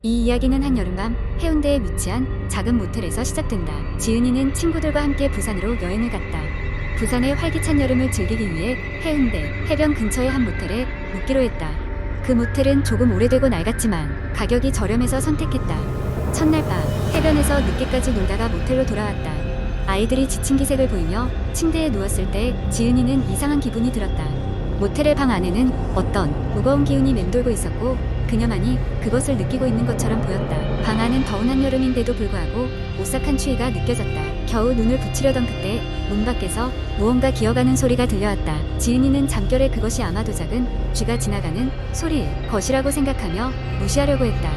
이 이야기는 한여름밤 해운대에 위치한 작은 모텔에서 시작된다. 지은이는 친구들과 함께 부산으로 여행을 갔다. 부산의 활기찬 여름을 즐기기 위해 해운대 해변 근처의 한 모텔에 묵기로 했다. 그 모텔은 조금 오래되고 낡았지만 가격이 저렴해서 선택했다. 첫날 밤 해변에서 늦게까지 놀다가 모텔로 돌아왔다. 아이들이 지친 기색을 보이며 침대에 누웠을 때 지은이는 이상한 기분이 들었다. 모텔의 방 안에는 어떤 무거운 기운이 맴돌고 있었고 그녀만이 그것을 느끼고 있는 것처럼 보였다. 방 안은 더운 한여름인데도 불구하고 오싹한 추위가 느껴졌다. 겨우 눈을 붙이려던 그때 문 밖에서 무언가 기어가는 소리가 들려왔다. 지은이는 잠결에 그것이 아마도 작은 쥐가 지나가는 소리일 것이라고 생각하며 무시하려고 했다.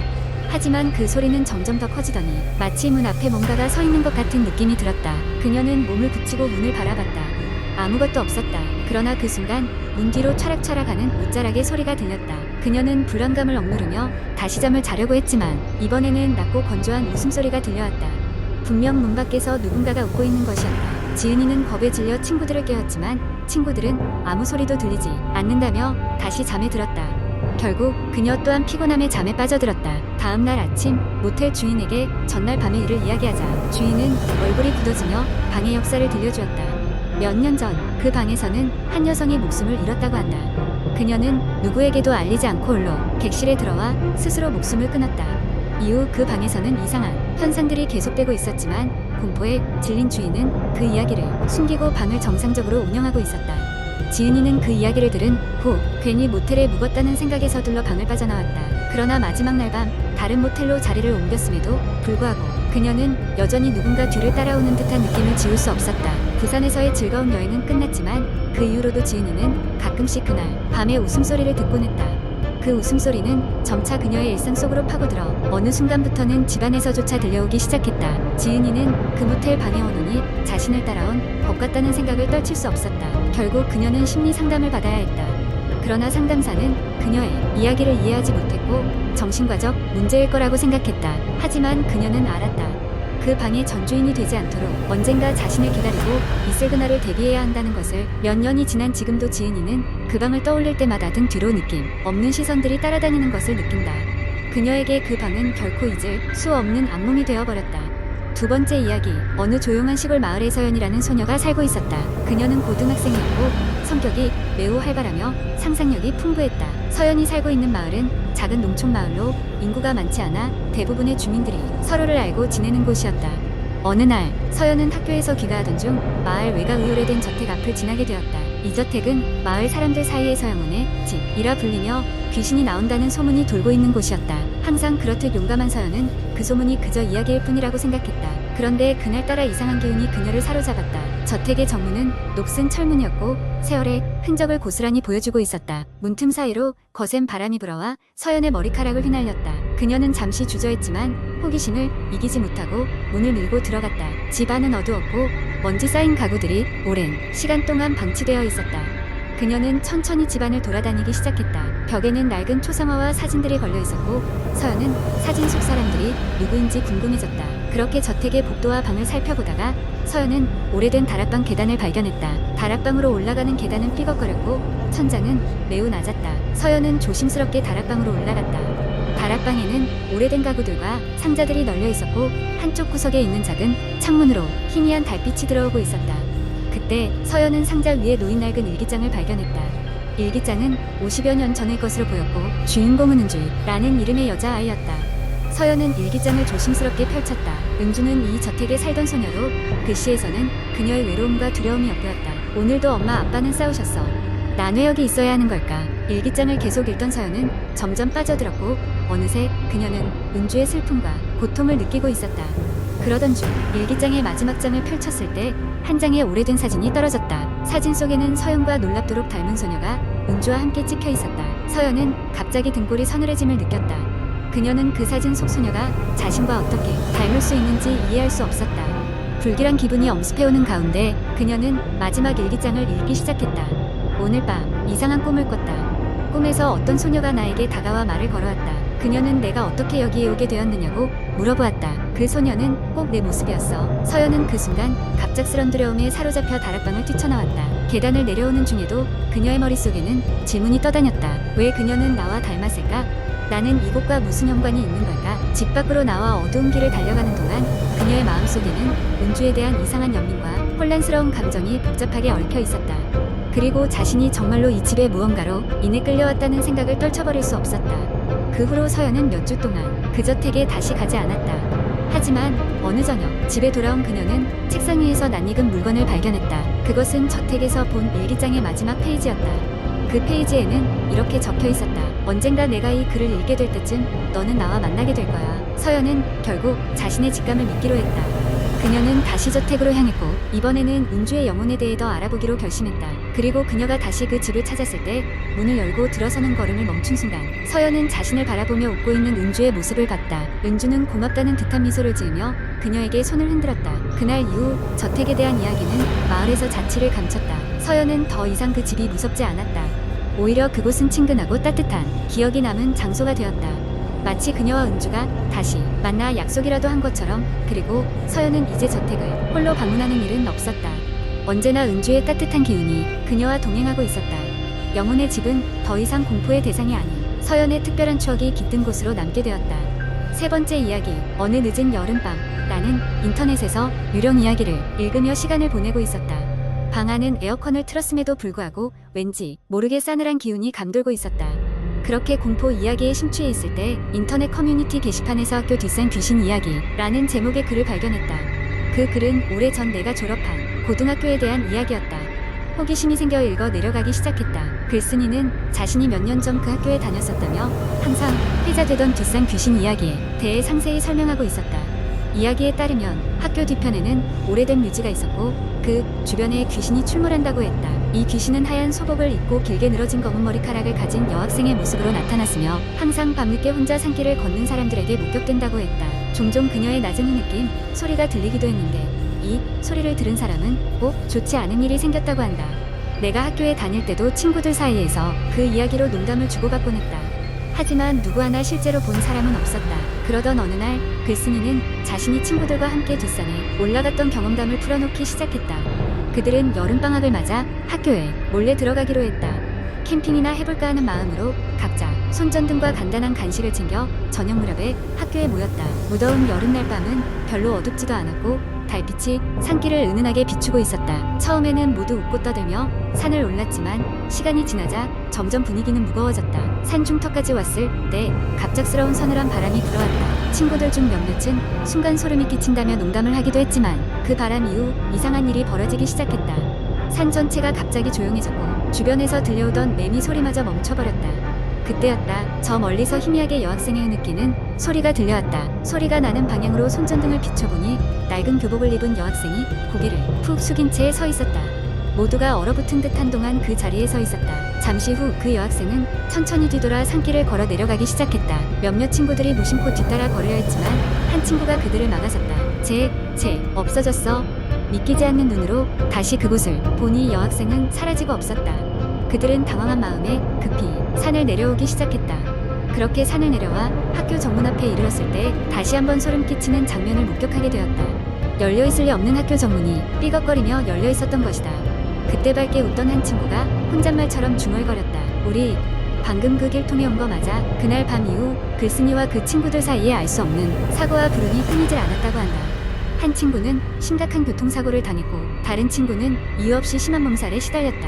하지만 그 소리는 점점 더 커지더니 마치 문 앞에 뭔가가 서 있는 것 같은 느낌이 들었다. 그녀는 몸을 붙이고 문을 바라봤다. 아무것도 없었다. 그러나 그 순간 문 뒤로 차락차락하는 옷자락의 소리가 들렸다. 그녀는 불안감을 억누르며 다시 잠을 자려고 했지만 이번에는 낮고 건조한 웃음소리가 들려왔다. 분명 문 밖에서 누군가가 웃고 있는 것이었다. 지은이는 겁에 질려 친구들을 깨웠지만 친구들은 아무 소리도 들리지 않는다며 다시 잠에 들었다. 결국 그녀 또한 피곤함에 잠에 빠져들었다. 다음 날 아침 모텔 주인에게 전날 밤의 일을 이야기하자 주인은 얼굴이 굳어지며 방의 역사를 들려주었다. 몇 년 전 그 방에서는 한 여성이 목숨을 잃었다고 한다. 그녀는 누구에게도 알리지 않고 홀로 객실에 들어와 스스로 목숨을 끊었다. 이후 그 방에서는 이상한 현상들이 계속되고 있었지만 공포에 질린 주인은 그 이야기를 숨기고 방을 정상적으로 운영하고 있었다. 지은이는 그 이야기를 들은 후 괜히 모텔에 묵었다는 생각에 서둘러 방을 빠져나왔다. 그러나 마지막 날 밤 다른 모텔로 자리를 옮겼음에도 불구하고 그녀는 여전히 누군가 뒤를 따라오는 듯한 느낌을 지울 수 없었다. 부산에서의 즐거운 여행은 끝났지만 그 이후로도 지은이는 가끔씩 그날 밤의 웃음소리를 듣곤 했다. 그 웃음소리는 점차 그녀의 일상 속으로 파고들어 어느 순간부터는 집안에서조차 들려오기 시작했다. 지은이는 그 모텔 방에 오느니 자신을 따라온 법 같다는 생각을 떨칠 수 없었다. 결국 그녀는 심리 상담을 받아야 했다. 그러나 상담사는 그녀의 이야기를 이해하지 못했고 정신과적 문제일 거라고 생각했다. 하지만 그녀는 알았다. 그 방의 전주인이 되지 않도록 언젠가 자신을 기다리고 있을 그날을 대비해야 한다는 것을. 몇 년이 지난 지금도 지은이는 그 방을 떠올릴 때마다 등 뒤로 느낌 없는 시선들이 따라다니는 것을 느낀다. 그녀에게 그 방은 결코 잊을 수 없는 악몽이 되어버렸다. 두 번째 이야기. 어느 조용한 시골 마을에 서연이라는 소녀가 살고 있었다. 그녀는 고등학생이었고 성격이 매우 활발하며 상상력이 풍부했다. 서연이 살고 있는 마을은 작은 농촌 마을로 인구가 많지 않아 대부분의 주민들이 서로를 알고 지내는 곳이었다. 어느 날 서연은 학교에서 귀가하던 중 마을 외곽 의오래된 저택 앞을 지나게 되었다. 이 저택은 마을 사람들 사이에 서영훈의 집이라 불리며 귀신이 나온다는 소문이 돌고 있는 곳이었다. 항상 그렇듯 용감한 서연은 그 소문이 그저 이야기일 뿐이라고 생각했다. 그런데 그날따라 이상한 기운이 그녀를 사로잡았다. 저택의 정문은 녹슨 철문이었고 세월의 흔적을 고스란히 보여주고 있었다. 문틈 사이로 거센 바람이 불어와 서연의 머리카락을 휘날렸다. 그녀는 잠시 주저했지만 호기심을 이기지 못하고 문을 밀고 들어갔다. 집 안은 어두웠고 먼지 쌓인 가구들이 오랜 시간 동안 방치되어 있었다. 그녀는 천천히 집안을 돌아다니기 시작했다. 벽에는 낡은 초상화와 사진들이 걸려 있었고 서연은 사진 속 사람들이 누구인지 궁금해졌다. 그렇게 저택의 복도와 방을 살펴보다가 서연은 오래된 다락방 계단을 발견했다. 다락방으로 올라가는 계단은 삐걱거렸고 천장은 매우 낮았다. 서연은 조심스럽게 다락방으로 올라갔다. 다락방에는 오래된 가구들과 상자들이 널려 있었고 한쪽 구석에 있는 작은 창문으로 희미한 달빛이 들어오고 있었다. 그때 서연은 상자 위에 놓인 낡은 일기장을 발견했다. 일기장은 50여 년 전의 것으로 보였고 주인공은 은주라는 이름의 여자아이였다. 서연은 일기장을 조심스럽게 펼쳤다. 은주는 이 저택에 살던 소녀로 글씨에서는 그녀의 외로움과 두려움이 엿보였다. 오늘도 엄마 아빠는 싸우셨어. 난 왜 여기 있어야 하는 걸까? 일기장을 계속 읽던 서연은 점점 빠져들었고 어느새 그녀는 은주의 슬픔과 고통을 느끼고 있었다. 그러던 중 일기장의 마지막 장을 펼쳤을 때 한 장의 오래된 사진이 떨어졌다. 사진 속에는 서연과 놀랍도록 닮은 소녀가 은주와 함께 찍혀 있었다. 서연은 갑자기 등골이 서늘해짐을 느꼈다. 그녀는 그 사진 속 소녀가 자신과 어떻게 닮을 수 있는지 이해할 수 없었다. 불길한 기분이 엄습해오는 가운데 그녀는 마지막 일기장을 읽기 시작했다. 오늘 밤 이상한 꿈을 꿨다. 꿈에서 어떤 소녀가 나에게 다가와 말을 걸어왔다. 그녀는 내가 어떻게 여기에 오게 되었느냐고 물어보았다. 그 소녀는 꼭 내 모습이었어. 서연은 그 순간 갑작스런 두려움에 사로잡혀 다락방을 뛰쳐나왔다. 계단을 내려오는 중에도 그녀의 머릿속에는 질문이 떠다녔다. 왜 그녀는 나와 닮았을까? 나는 이곳과 무슨 연관이 있는 걸까? 집 밖으로 나와 어두운 길을 달려가는 동안 그녀의 마음속에는 은주에 대한 이상한 연민과 혼란스러운 감정이 복잡하게 얽혀 있었다. 그리고 자신이 정말로 이 집의 무언가로 인해 끌려왔다는 생각을 떨쳐버릴 수 없었다. 그 후로 서연은 몇 주 동안 그 저택에 다시 가지 않았다. 하지만 어느 저녁 집에 돌아온 그녀는 책상 위에서 낯익은 물건을 발견했다. 그것은 저택에서 본 일기장의 마지막 페이지였다. 그 페이지에는 이렇게 적혀 있었다. 언젠가 내가 이 글을 읽게 될 때쯤 너는 나와 만나게 될 거야. 서연은 결국 자신의 직감을 믿기로 했다. 그녀는 다시 저택으로 향했고 이번에는 은주의 영혼에 대해 더 알아보기로 결심했다. 그리고 그녀가 다시 그 집을 찾았을 때 문을 열고 들어서는 걸음을 멈춘 순간 서연은 자신을 바라보며 웃고 있는 은주의 모습을 봤다. 은주는 고맙다는 듯한 미소를 지으며 그녀에게 손을 흔들었다. 그날 이후 저택에 대한 이야기는 마을에서 자취를 감췄다. 서연은 더 이상 그 집이 무섭지 않았다. 오히려 그곳은 친근하고 따뜻한 기억이 남은 장소가 되었다. 마치 그녀와 은주가 다시 만나 약속이라도 한 것처럼. 그리고 서연은 이제 저택을 홀로 방문하는 일은 없었다. 언제나 은주의 따뜻한 기운이 그녀와 동행하고 있었다. 영혼의 집은 더 이상 공포의 대상이 아닌 서연의 특별한 추억이 깃든 곳으로 남게 되었다. 세 번째 이야기. 어느 늦은 여름밤 나는 인터넷에서 유령 이야기를 읽으며 시간을 보내고 있었다. 방 안은 에어컨을 틀었음에도 불구하고 왠지 모르게 싸늘한 기운이 감돌고 있었다. 그렇게 공포 이야기에 심취해 있을 때 인터넷 커뮤니티 게시판에서 학교 뒷산 귀신 이야기라는 제목의 글을 발견했다. 그 글은 오래전 내가 졸업한 고등학교에 대한 이야기였다. 호기심이 생겨 읽어 내려가기 시작했다. 글쓴이는 자신이 몇 년 전 그 학교에 다녔었다며 항상 회자되던 뒷산 귀신 이야기에 대해 상세히 설명하고 있었다. 이야기에 따르면 학교 뒤편에는 오래된 묘지가 있었고 그 주변에 귀신이 출몰한다고 했다. 이 귀신은 하얀 소복을 입고 길게 늘어진 검은 머리카락을 가진 여학생의 모습으로 나타났으며 항상 밤늦게 혼자 산길을 걷는 사람들에게 목격된다고 했다. 종종 그녀의 낮은 흐느낌 소리가 들리기도 했는데 이 소리를 들은 사람은 꼭 좋지 않은 일이 생겼다고 한다. 내가 학교에 다닐 때도 친구들 사이에서 그 이야기로 농담을 주고받곤 했다. 하지만 누구 하나 실제로 본 사람은 없었다. 그러던 어느 날 글쓴이는 자신이 친구들과 함께 뒷산에 올라갔던 경험담을 풀어놓기 시작했다. 그들은 여름방학을 맞아 학교에 몰래 들어가기로 했다. 캠핑이나 해볼까 하는 마음으로 각자 손전등과 간단한 간식을 챙겨 저녁 무렵에 학교에 모였다. 무더운 여름날 밤은 별로 어둡지도 않았고 달빛이 산길을 은은하게 비추고 있었다. 처음에는 모두 웃고 떠들며 산을 올랐지만 시간이 지나자 점점 분위기는 무거워졌다. 산 중턱까지 왔을 때 갑작스러운 서늘한 바람이 불어왔다. 친구들 중 몇몇은 순간 소름이 끼친다며 농담을 하기도 했지만 그 바람 이후 이상한 일이 벌어지기 시작했다. 산 전체가 갑자기 조용해졌고 주변에서 들려오던 매미 소리마저 멈춰버렸다. 그때였다. 저 멀리서 희미하게 여학생의 흐느끼는 소리가 들려왔다. 소리가 나는 방향으로 손전등을 비춰보니 낡은 교복을 입은 여학생이 고개를 푹 숙인 채 서 있었다. 모두가 얼어붙은 듯 한동안 그 자리에 서 있었다. 잠시 후 그 여학생은 천천히 뒤돌아 산길을 걸어 내려가기 시작했다. 몇몇 친구들이 무심코 뒤따라 걸으려 했지만 한 친구가 그들을 막아섰다. 쟤 없어졌어. 믿기지 않는 눈으로 다시 그곳을 보니 여학생은 사라지고 없었다. 그들은 당황한 마음에 급히 산을 내려오기 시작했다. 그렇게 산을 내려와 학교 정문 앞에 이르렀을 때 다시 한번 소름 끼치는 장면을 목격하게 되었다. 열려있을 리 없는 학교 정문이 삐걱거리며 열려 있었던 것이다. 그때 밝게 웃던 한 친구가 혼잣말처럼 중얼거렸다. 우리 방금 그 길 통해 온 거 맞아? 그날 밤 이후 글쓴이와 그 친구들 사이에 알 수 없는 사고와 불운이 끊이질 않았다고 한다. 한 친구는 심각한 교통사고를 당했고 다른 친구는 이유 없이 심한 몸살에 시달렸다.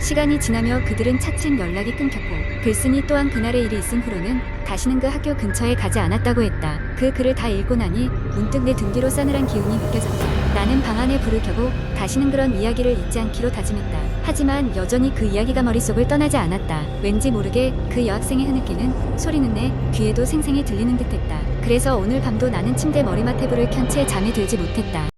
시간이 지나며 그들은 차츰 연락이 끊겼고 글쓴이 또한 그날의 일이 있은 후로는 다시는 그 학교 근처에 가지 않았다고 했다. 그 글을 다 읽고 나니 문득 내 등 뒤로 싸늘한 기운이 느껴졌다. 나는 방 안에 불을 켜고 다시는 그런 이야기를 잊지 않기로 다짐했다. 하지만 여전히 그 이야기가 머릿속을 떠나지 않았다. 왠지 모르게 그 여학생의 흐느끼는 소리는 내 귀에도 생생히 들리는 듯했다. 그래서 오늘 밤도 나는 침대 머리맡에 불을 켠 채 잠에 들지 못했다.